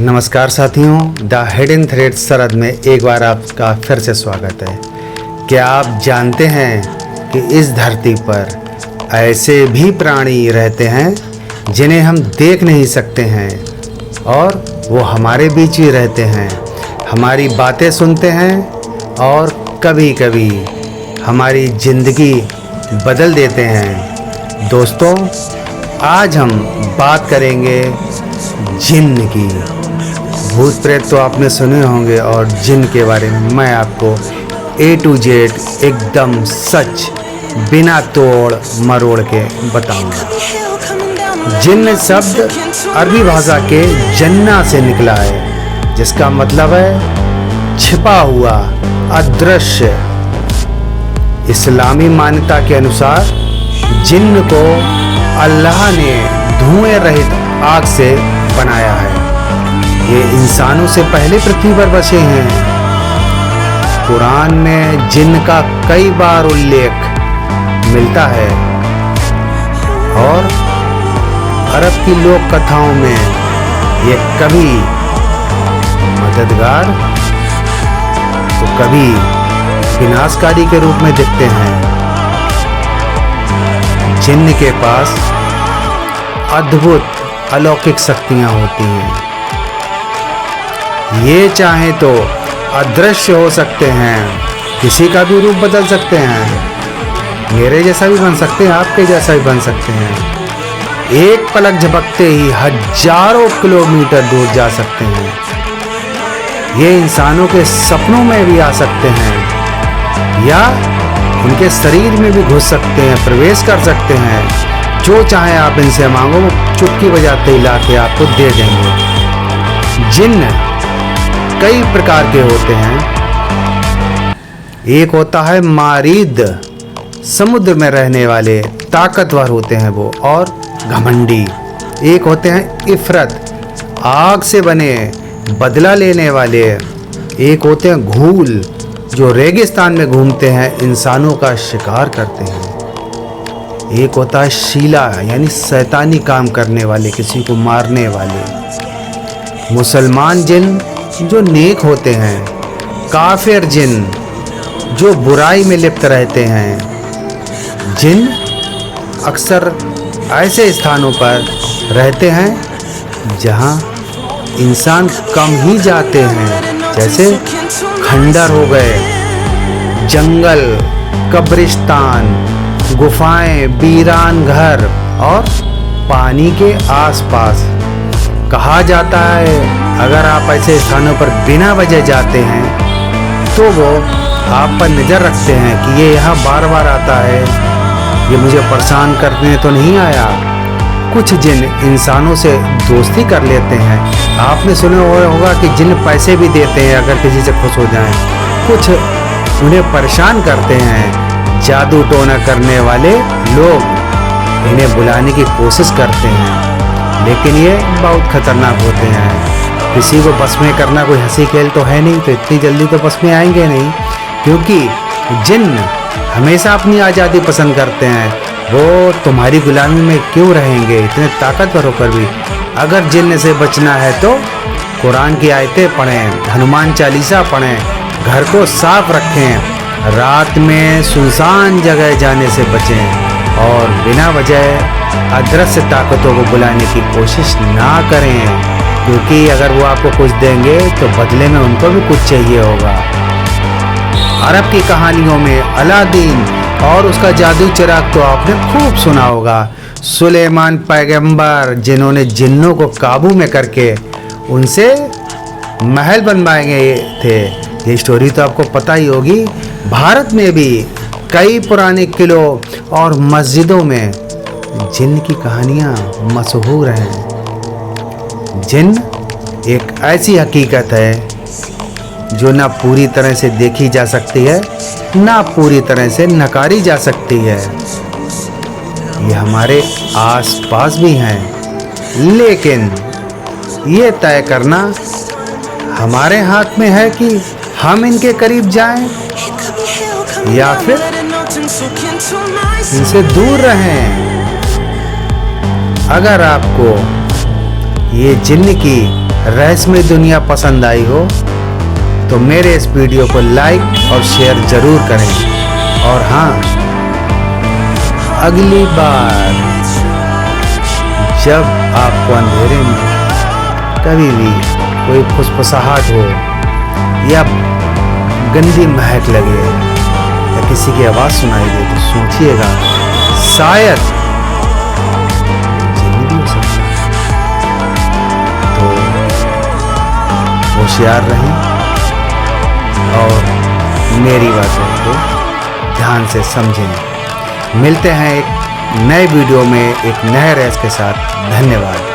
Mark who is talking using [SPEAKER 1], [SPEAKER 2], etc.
[SPEAKER 1] नमस्कार साथियों, the hidden thread सरहद में एक बार आपका फिर से स्वागत है। क्या आप जानते हैं कि इस धरती पर ऐसे भी प्राणी रहते हैं जिन्हें हम देख नहीं सकते हैं और वो हमारे बीच ही रहते हैं, हमारी बातें सुनते हैं और कभी कभी हमारी ज़िंदगी बदल देते हैं। दोस्तों, आज हम बात करेंगे जिन्न की। भूत प्रेत तो आपने सुने होंगे और जिन्न के बारे में मैं आपको A to Z एकदम सच बिना तोड़ मरोड़ के बताऊंगा। जिन्न शब्द अरबी भाषा के जन्ना से निकला है, जिसका मतलब है छिपा हुआ, अदृश्य। इस्लामी मान्यता के अनुसार जिन्न को अल्लाह ने धुएं रहित आग से बनाया है। ये इंसानों से पहले पृथ्वी पर बसे हैं। कुरान में जिन्न का कई बार उल्लेख मिलता है और अरब की लोक कथाओं में ये कभी मददगार तो कभी विनाशकारी के रूप में दिखते हैं। जिन्न के पास अद्भुत अलौकिक शक्तियां होती हैं। ये चाहे तो अदृश्य हो सकते हैं, किसी का भी रूप बदल सकते हैं, मेरे जैसा भी बन सकते हैं, आपके जैसा भी बन सकते हैं। एक पलक झपकते ही हजारों किलोमीटर दूर जा सकते हैं। ये इंसानों के सपनों में भी आ सकते हैं या उनके शरीर में भी घुस सकते हैं, प्रवेश कर सकते हैं। जो चाहे आप इनसे मांगो, वो चुटकी बजाते ही लाके आपको दे देंगे। जिन्न कई प्रकार के होते हैं। एक होता है मारीद, समुद्र में रहने वाले ताकतवर होते हैं वो और घमंडी। एक होते हैं इफरत, आग से बने बदला लेने वाले। एक होते हैं घूल, जो रेगिस्तान में घूमते हैं, इंसानों का शिकार करते हैं। एक होता है शीला, यानी शैतानी काम करने वाले, किसी को मारने वाले। मुसलमान जिन्न जो नेक होते हैं। काफिर जिन्न जो बुराई में लिप्त रहते हैं। जिन्न अक्सर ऐसे स्थानों पर रहते हैं जहां इंसान कम ही जाते हैं, जैसे खंडर हो गए, जंगल, कब्रिस्तान, गुफाएं, वीरान घर और पानी के आसपास। कहा जाता है अगर आप ऐसे स्थानों पर बिना वजह जाते हैं तो वो आप पर नज़र रखते हैं कि ये यहाँ बार बार आता है, ये मुझे परेशान करने तो नहीं आया। कुछ जिन्न इंसानों से दोस्ती कर लेते हैं। आपने सुना होगा कि जिन्न पैसे भी देते हैं अगर किसी से खुश हो जाएं। कुछ उन्हें परेशान करते हैं। जादू टोना करने वाले लोग इन्हें बुलाने की कोशिश करते हैं, लेकिन ये बहुत खतरनाक होते हैं। किसी को बस में करना कोई हंसी खेल तो है नहीं, तो इतनी जल्दी तो बस में आएंगे नहीं, क्योंकि जिन्न हमेशा अपनी आज़ादी पसंद करते हैं। वो तुम्हारी गुलामी में क्यों रहेंगे इतने ताकतवर होकर भी। अगर जिन्न से बचना है तो कुरान की आयतें पढ़ें, हनुमान चालीसा पढ़ें, घर को साफ रखें, रात में सुनसान जगह जाने से बचें और बिना वजह अदृश्य ताकतों को बुलाने की कोशिश ना करें, क्योंकि अगर वो आपको कुछ देंगे तो बदले में उनको भी कुछ चाहिए होगा। अरब की कहानियों में अलादीन और उसका जादू चिराग तो आपने खूब सुना होगा। सुलेमान पैगंबर जिन्होंने जिन्नों को काबू में करके उनसे महल बनवाए थे, ये स्टोरी तो आपको पता ही होगी। भारत में भी कई पुराने किलों और मस्जिदों में जिन्न की कहानियाँ मशहूर हैं। जिन्न एक ऐसी हकीकत है जो ना पूरी तरह से देखी जा सकती है, ना पूरी तरह से नकारी जा सकती है। ये हमारे आसपास भी हैं, लेकिन ये तय करना हमारे हाथ में है कि हम इनके करीब जाएं या फिर इनसे दूर रहें। अगर आपको ये जिन्न की रहस्यमय दुनिया पसंद आई हो तो मेरे इस वीडियो को लाइक और शेयर जरूर करें। और हाँ, अगली बार जब आपको अंधेरे में कभी भी कोई फुसफुसाहट हो या गंदी महक लगे या किसी की आवाज सुनाई दे तो सोचिएगा शायद जिंदगी हो सकती है। तो होशियार रहें और मेरी बातों को ध्यान से समझें। मिलते हैं एक नए वीडियो में एक नए रहस्य के साथ। धन्यवाद।